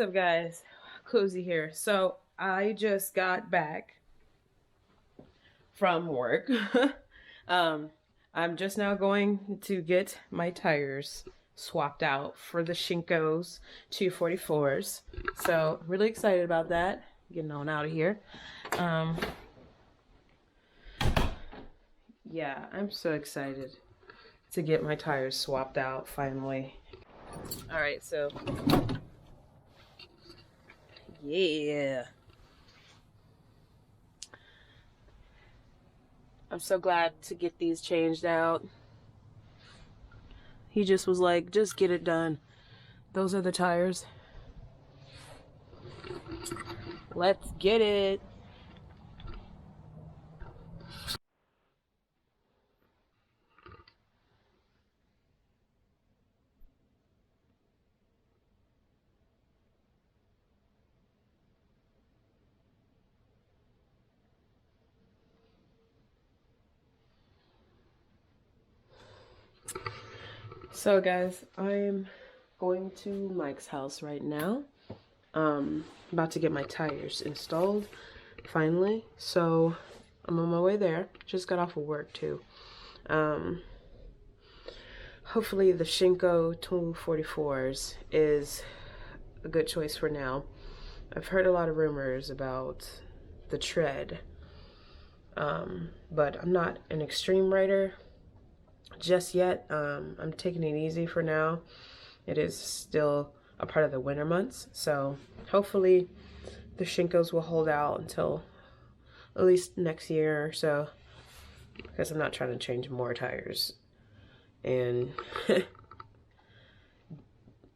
up, guys? Coozi here. So I just got back from work. I'm just now going to get my tires swapped out for the Shinko's 244s. So really excited about that. Getting on out of here. Yeah, I'm so excited to get my tires swapped out finally. All right, so yeah. I'm so glad to get these changed out. He just was like, just get it done. Those are the tires. Let's get it. So guys, I'm going to Mike's house right now. About to get my tires installed finally. So I'm on my way there. Just got off of work too. Hopefully the Shinko 244s is a good choice for now. I've heard a lot of rumors about the tread, but I'm not an extreme rider just yet. I'm taking it easy for now. It is still a part of the winter months, so hopefully the Shinkos will hold out until at least next year or so, because I'm not trying to change more tires, and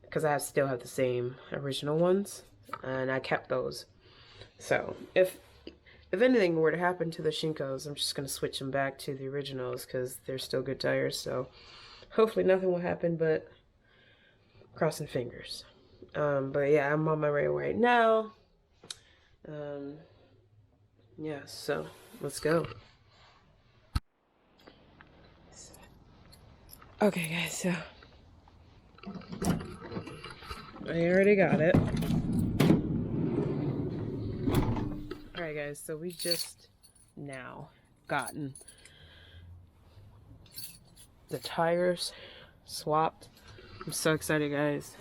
because I still have the same original ones and I kept those. So if anything were to happen to the Shinkos, I'm just going to switch them back to the originals because they're still good tires. So hopefully nothing will happen, but crossing fingers. But yeah, I'm on my way right now. Yeah, so let's go. Okay guys, so I already got it. Alright guys, so we just now gotten the tires swapped. I'm so excited, guys.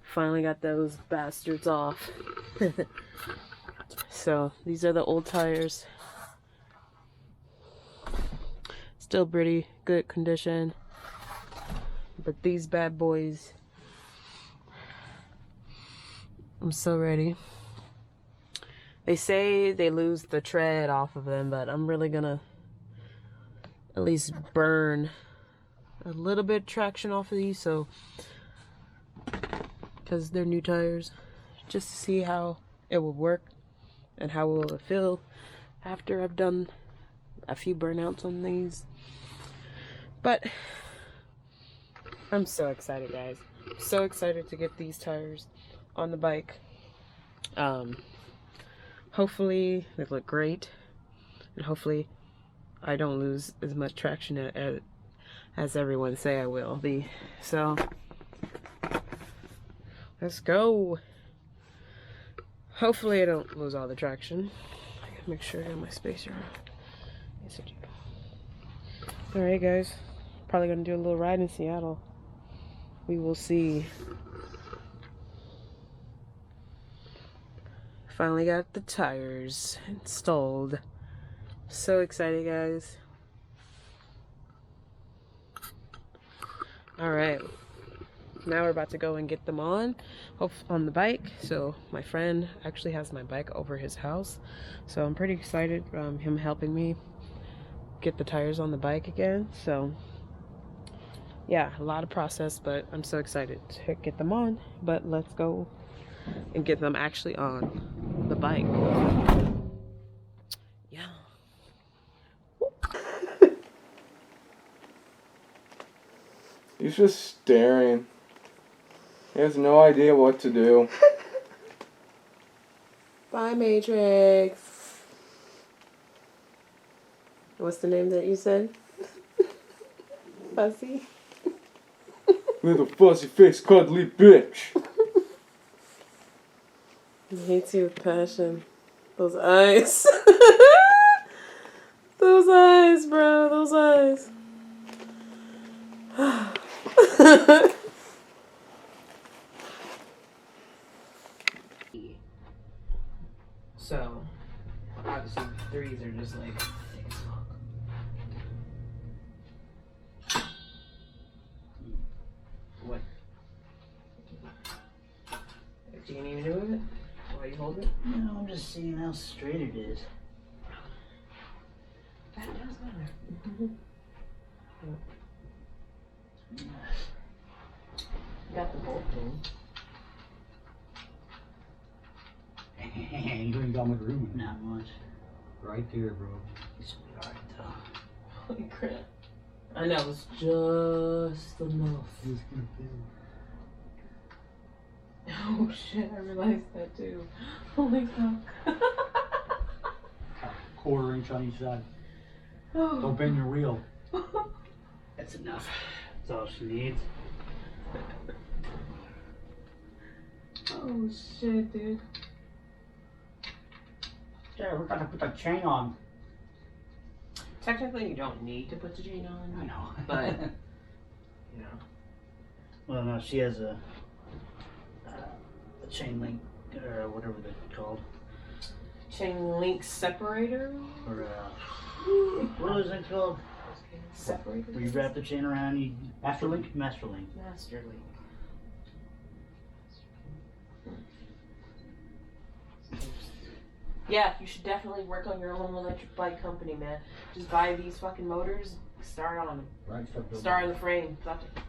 Finally got those bastards off. So these are the old tires. Still pretty good condition. But these bad boys, I'm so ready. They say they lose the tread off of them, but I'm really gonna at least burn a little bit of traction off of these, so because they're new tires, just to see how it will work and how will it feel after I've done a few burnouts on these. But I'm so excited, guys. I'm so excited to get these tires on the bike. Hopefully they look great, and hopefully I don't lose as much traction as everyone say I will be. So let's go. Hopefully I don't lose all the traction. I gotta make sure I got my spacer on. Yes, I do. Alright guys, probably gonna do a little ride in Seattle. We will see. Finally got the tires installed. So excited, guys. Alright, now we're about to go and get them on the bike. So my friend actually has my bike over his house, so I'm pretty excited him helping me get the tires on the bike again. So yeah, a lot of process, but I'm so excited to get them on. But let's go and get them actually on the bike. Yeah. He's just staring. He has no idea what to do. Bye, Matrix. What's the name that you said? Fuzzy? Little fuzzy face cuddly bitch. He hates you with passion. Those eyes. Those eyes, bro. Those eyes. So, obviously, threes are just like, take a smoke. What? Do you even move it? Why you hold it? No, I'm just seeing how straight it is. That does matter. Got the whole thing. You ain't got much room. Not much. Right there, bro. This will be hard to tell. Holy crap. I know, it's just enough. It's gonna feel. Oh shit, I realized that too. Holy fuck. Quarter inch on each side. Oh. Don't bend your wheel. That's enough. That's all she needs. Oh shit, dude. Yeah, we're gonna put the chain on. Technically, you don't need to put the chain on. I know. But, you know. Well, no, she has a chain link, or whatever they're called. Chain link separator? Or, what is it called? Separator? Where you wrap the chain around, you... Master link? Master link. Master link. Yeah, you should definitely work on your own electric bike company, man. Just buy these fucking motors, start on them. Right, Start on the frame. Stop it.